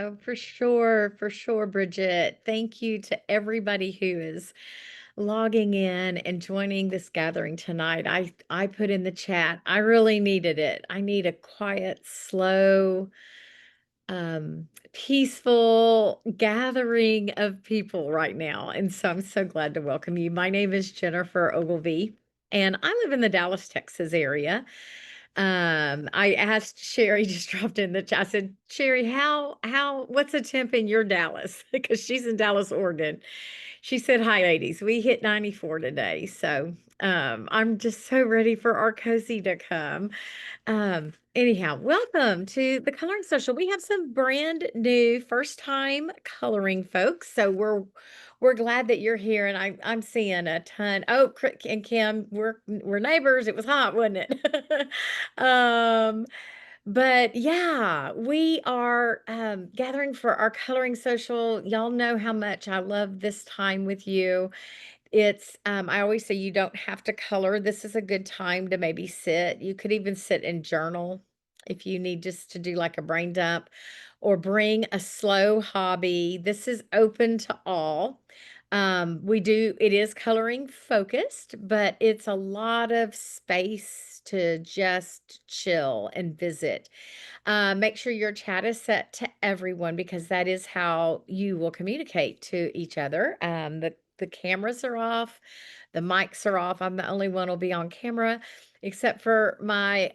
Oh, for sure, Bridget. Thank you to everybody who is logging in and joining this gathering tonight. I put in the chat, I really needed it. I need a quiet, slow, peaceful gathering of people right now. And so I'm so glad to welcome you. My name is Jennifer Ogilvy, and I live in the Dallas, Texas area. I asked Sherry, just dropped in the chat. I said, Sherry, what's the temp in your Dallas? Because she's in Dallas, Oregon. She said, hi, ladies. We hit 94 today. So I'm just so ready for our cozy to come. Anyhow, welcome to the Coloring Social. We have some brand new first time coloring folks. So we're glad that you're here, and I'm seeing a ton. Oh, and Kim, we're neighbors. It was hot, wasn't it? um, but yeah, we are gathering for our coloring social. Y'all know how much I love this time with you. I always say you don't have to color. This is a good time to maybe sit. You could even sit and journal if you need just to do like a brain dump or bring a slow hobby. This is open to all. It is coloring focused, but it's a lot of space to just chill and visit. Make sure your chat is set to everyone because that is how you will communicate to each other. The cameras are off, the mics are off. I'm the only one will be on camera, except for my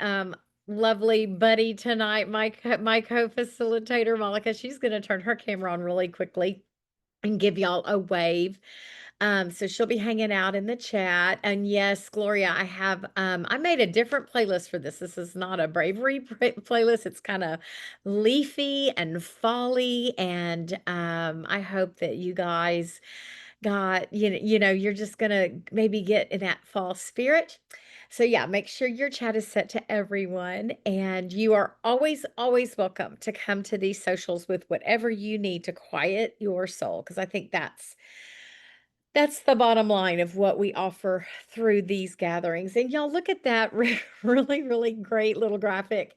lovely buddy tonight, my co-facilitator, Malika. She's going to turn her camera on really quickly and give y'all a wave. So she'll be hanging out in the chat. And yes, Gloria, I made a different playlist for this. This is not a bravery playlist. It's kind of leafy and folly. And I hope that you guys you're just gonna maybe get in that fall spirit. So yeah, make sure your chat is set to everyone, and you are always, always welcome to come to these socials with whatever you need to quiet your soul, because I think that's the bottom line of what we offer through these gatherings. And y'all look at that really, really great little graphic.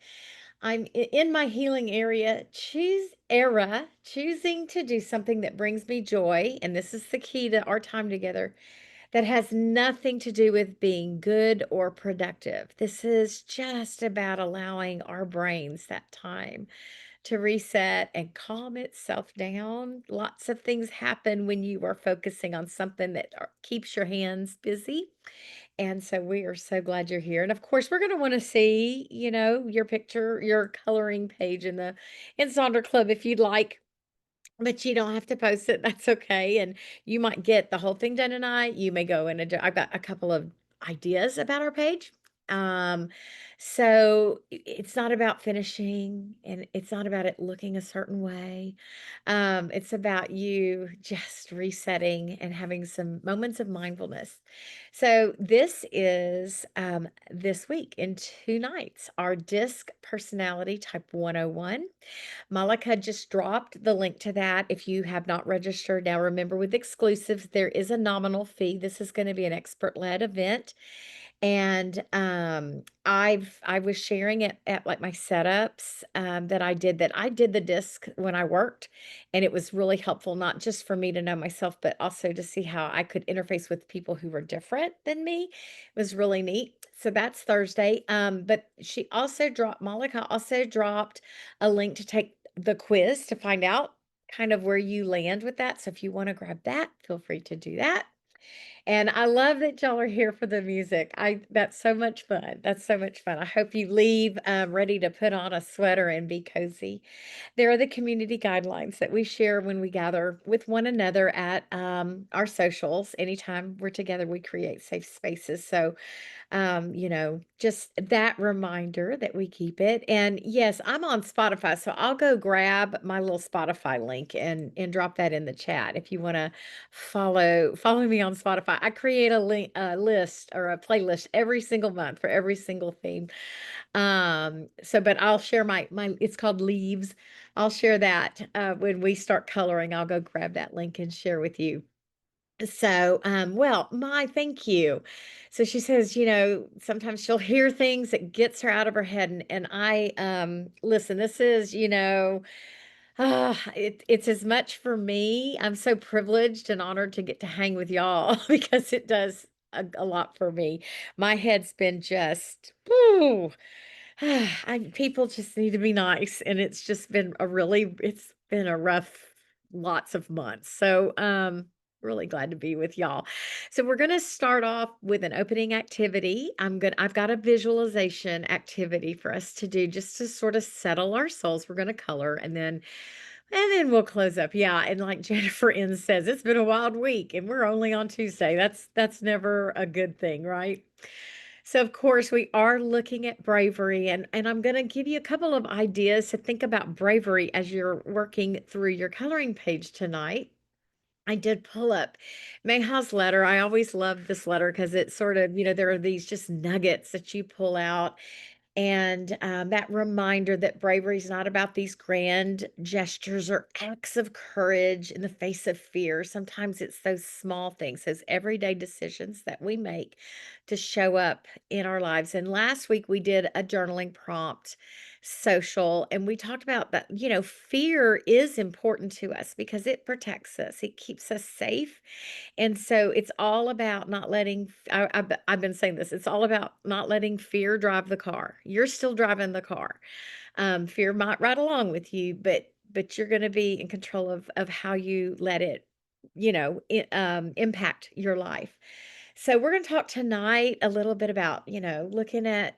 In my healing choosing to do something that brings me joy. And this is the key to our time together, that has nothing to do with being good or productive. This is just about allowing our brains that time to reset and calm itself down. Lots of things happen when you are focusing on something that keeps your hands busy. And so we are so glad you're here. And of course, we're going to want to see, your picture, your coloring page in Sonder Club if you'd like. But you don't have to post it, that's okay, and you might get the whole thing done tonight, you may go in I've got a couple of ideas about our page. Um, so it's not about finishing, and it's not about it looking a certain way. It's about you just resetting and having some moments of mindfulness. So this is, this week in 2 nights, our DISC Personality Type 101. Malika just dropped the link to that if you have not registered. Now, remember, with exclusives, there is a nominal fee. This is going to be an expert-led event. And I was sharing it at like my setups that I did the disc when I worked, and it was really helpful, not just for me to know myself, but also to see how I could interface with people who were different than me. It was really neat. So that's Thursday. But Malika also dropped a link to take the quiz to find out kind of where you land with that. So if you want to grab that, feel free to do that. And I love that y'all are here for the music. That's so much fun. That's so much fun. I hope you leave ready to put on a sweater and be cozy. There are the community guidelines that we share when we gather with one another at our socials. Anytime we're together, we create safe spaces. So just that reminder that we keep it. And yes, I'm on Spotify, so I'll go grab my little Spotify link and drop that in the chat if you want to follow me on Spotify. I create a list or a playlist every single month for every single theme. But I'll share my it's called Leaves. I'll share that when we start coloring. I'll go grab that link and share with you. So, well, my thank you. So she says, sometimes she'll hear things that gets her out of her head. And I, listen, this is, It's as much for me. I'm so privileged and honored to get to hang with y'all because it does a lot for me. My head's been just, ooh, people just need to be nice, and it's been a rough lots of months. So, really glad to be with y'all. So we're gonna start off with an opening activity. I've got a visualization activity for us to do just to sort of settle our souls. We're gonna color and then we'll close up. Yeah, and like Jennifer N says, it's been a wild week and we're only on Tuesday. That's never a good thing, right? So of course we are looking at bravery and I'm going to give you a couple of ideas to think about bravery as you're working through your coloring page tonight. I did pull up Mayhaw's letter. I always love this letter because it's sort of, there are these just nuggets that you pull out and that reminder that bravery is not about these grand gestures or acts of courage in the face of fear. Sometimes it's those small things, those everyday decisions that we make to show up in our lives. And last week we did a journaling prompt social, and we talked about that, fear is important to us because it protects us, it keeps us safe, and so it's all about not letting I've been saying this, it's all about not letting fear drive the car. You're still driving the car. Fear might ride along with you, but you're gonna be in control of how you let it, impact your life. So we're gonna talk tonight a little bit about, looking at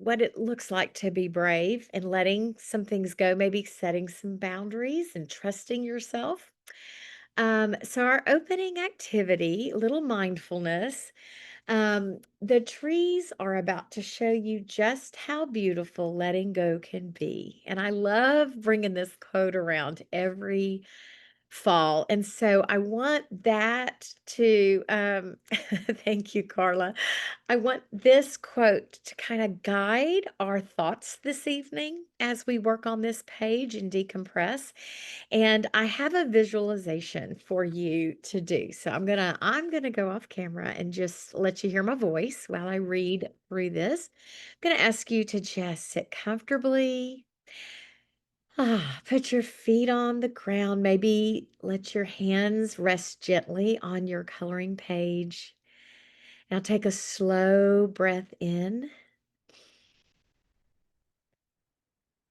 what it looks like to be brave and letting some things go, maybe setting some boundaries and trusting yourself. So our opening activity, little mindfulness. The trees are about to show you just how beautiful letting go can be. And I love bringing this quote around every fall. And so I want that to, thank you, Carla. I want this quote to kind of guide our thoughts this evening as we work on this page and decompress. And I have a visualization for you to do. So I'm gonna go off camera and just let you hear my voice while I read through this. I'm gonna ask you to just sit comfortably. Put your feet on the ground. Maybe let your hands rest gently on your coloring page. Now take a slow breath in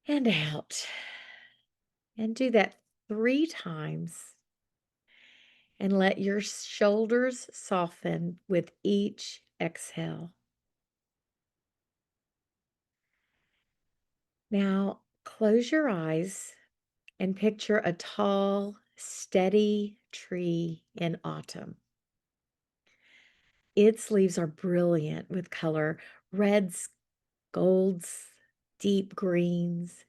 and out. And do that 3 times. And let your shoulders soften with each exhale. Now close your eyes and picture a tall, steady tree in autumn. Its leaves are brilliant with color, reds, golds, deep greens,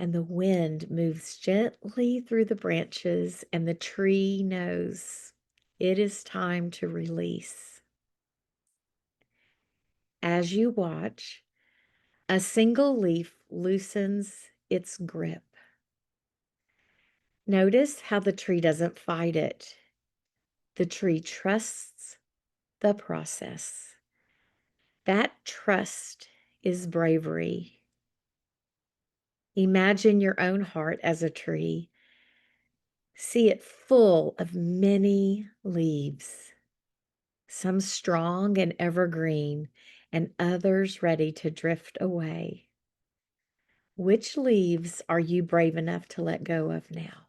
and the wind moves gently through the branches, and the tree knows it is time to release. As you watch, a single leaf loosens its grip. Notice how the tree doesn't fight it. The tree trusts the process. That trust is bravery. Imagine your own heart as a tree. See it full of many leaves, some strong and evergreen, and others ready to drift away. Which leaves are you brave enough to let go of now?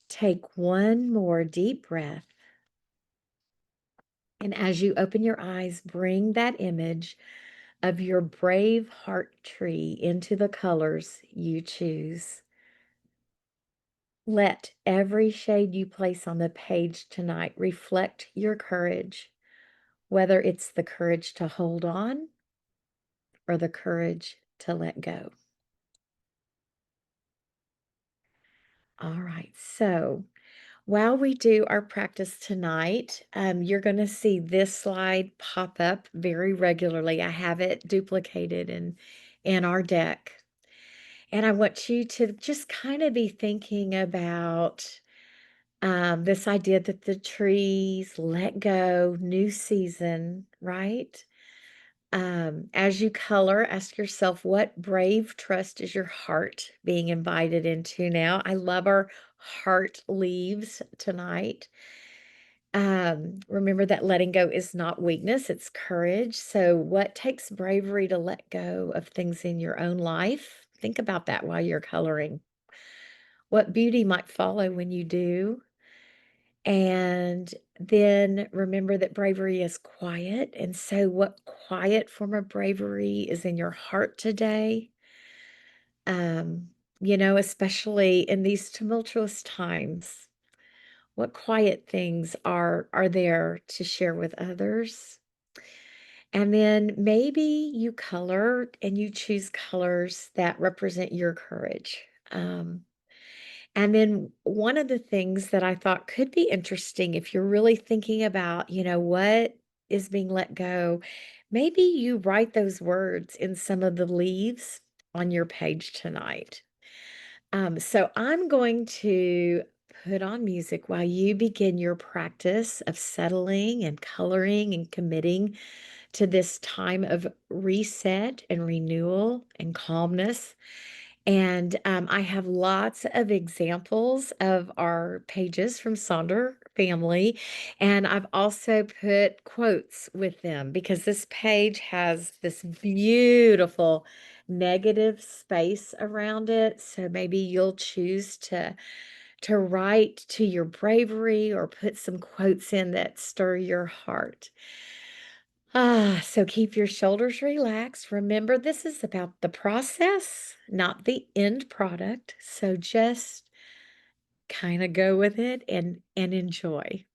Take one more deep breath. And as you open your eyes, bring that image of your brave heart tree into the colors you choose. Let every shade you place on the page tonight reflect your courage, whether it's the courage to hold on or the courage to let go. All right, so while we do our practice tonight, you're going to see this slide pop up very regularly. I have it duplicated in our deck. And I want you to just kind of be thinking about this idea that the trees let go, new season, right? As you color, ask yourself, what brave trust is your heart being invited into now? I love our heart leaves tonight. Remember that letting go is not weakness, it's courage. So, what takes bravery to let go of things in your own life? Think about that while you're coloring. What beauty might follow when you do? And then remember that bravery is quiet. And so, what quiet form of bravery is in your heart today? Um, especially in these tumultuous times, what quiet things are there to share with others? And then maybe you color and you choose colors that represent your courage. And then one of the things that I thought could be interesting if you're really thinking about, what is being let go, maybe you write those words in some of the leaves on your page tonight. So I'm going to put on music while you begin your practice of settling and coloring and committing to this time of reset and renewal and calmness. And I have lots of examples of our pages from Sonder family. And I've also put quotes with them because this page has this beautiful negative space around it. So maybe you'll choose to write to your bravery or put some quotes in that stir your heart. So keep your shoulders relaxed. Remember, this is about the process, not the end product. So just kind of go with it and enjoy.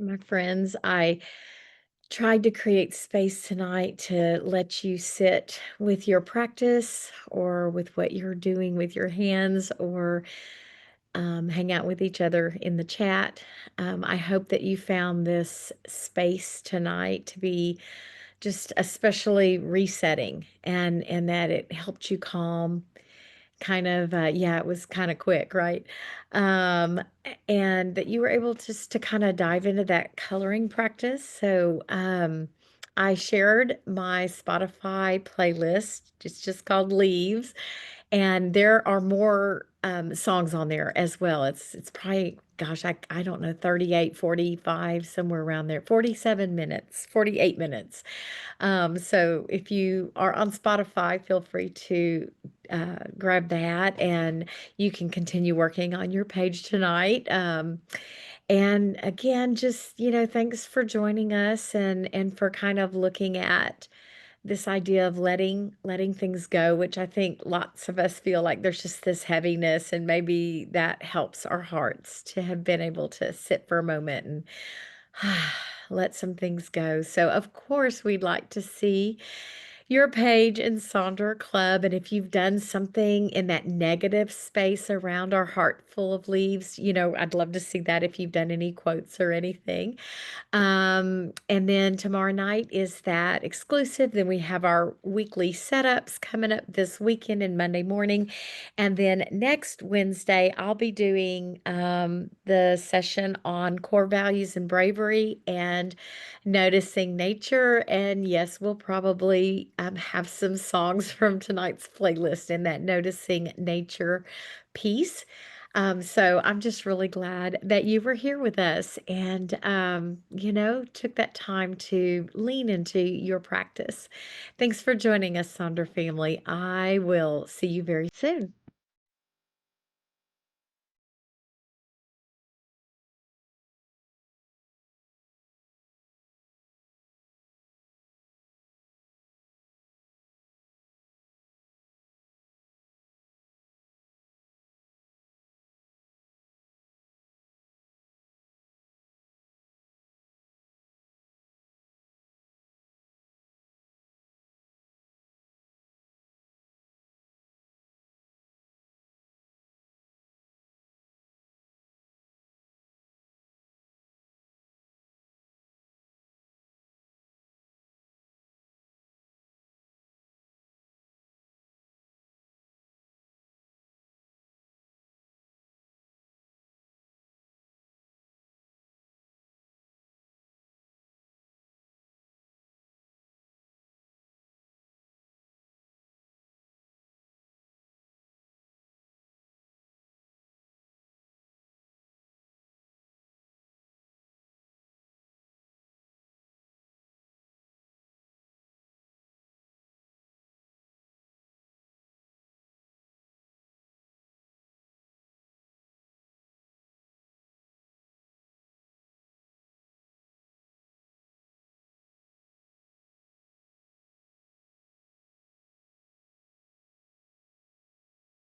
My friends, I tried to create space tonight to let you sit with your practice or with what you're doing with your hands or hang out with each other in the chat. I hope that you found this space tonight to be just especially resetting and that it helped you calm kind of, yeah, it was kinda quick, right? And that you were able just to kinda dive into that coloring practice. So, I shared my Spotify playlist. It's just called Leaves, and there are more, songs on there as well. It's probably, gosh, I don't know, 38, 45, somewhere around there, 47 minutes, 48 minutes. So if you are on Spotify, feel free to grab that and you can continue working on your page tonight. And again, just, thanks for joining us and for kind of looking at this idea of letting things go, which I think lots of us feel like there's just this heaviness, and maybe that helps our hearts to have been able to sit for a moment and let some things go. So, of course, we'd like to see your page in Sonder Club. And if you've done something in that negative space around our heart full of leaves, I'd love to see that if you've done any quotes or anything. And then tomorrow night is that exclusive. Then we have our weekly setups coming up this weekend and Monday morning. And then next Wednesday, I'll be doing the session on core values and bravery and noticing nature. And yes, we'll probably have some songs from tonight's playlist in that noticing nature piece. So I'm just really glad that you were here with us and, took that time to lean into your practice. Thanks for joining us, Sonder family. I will see you very soon.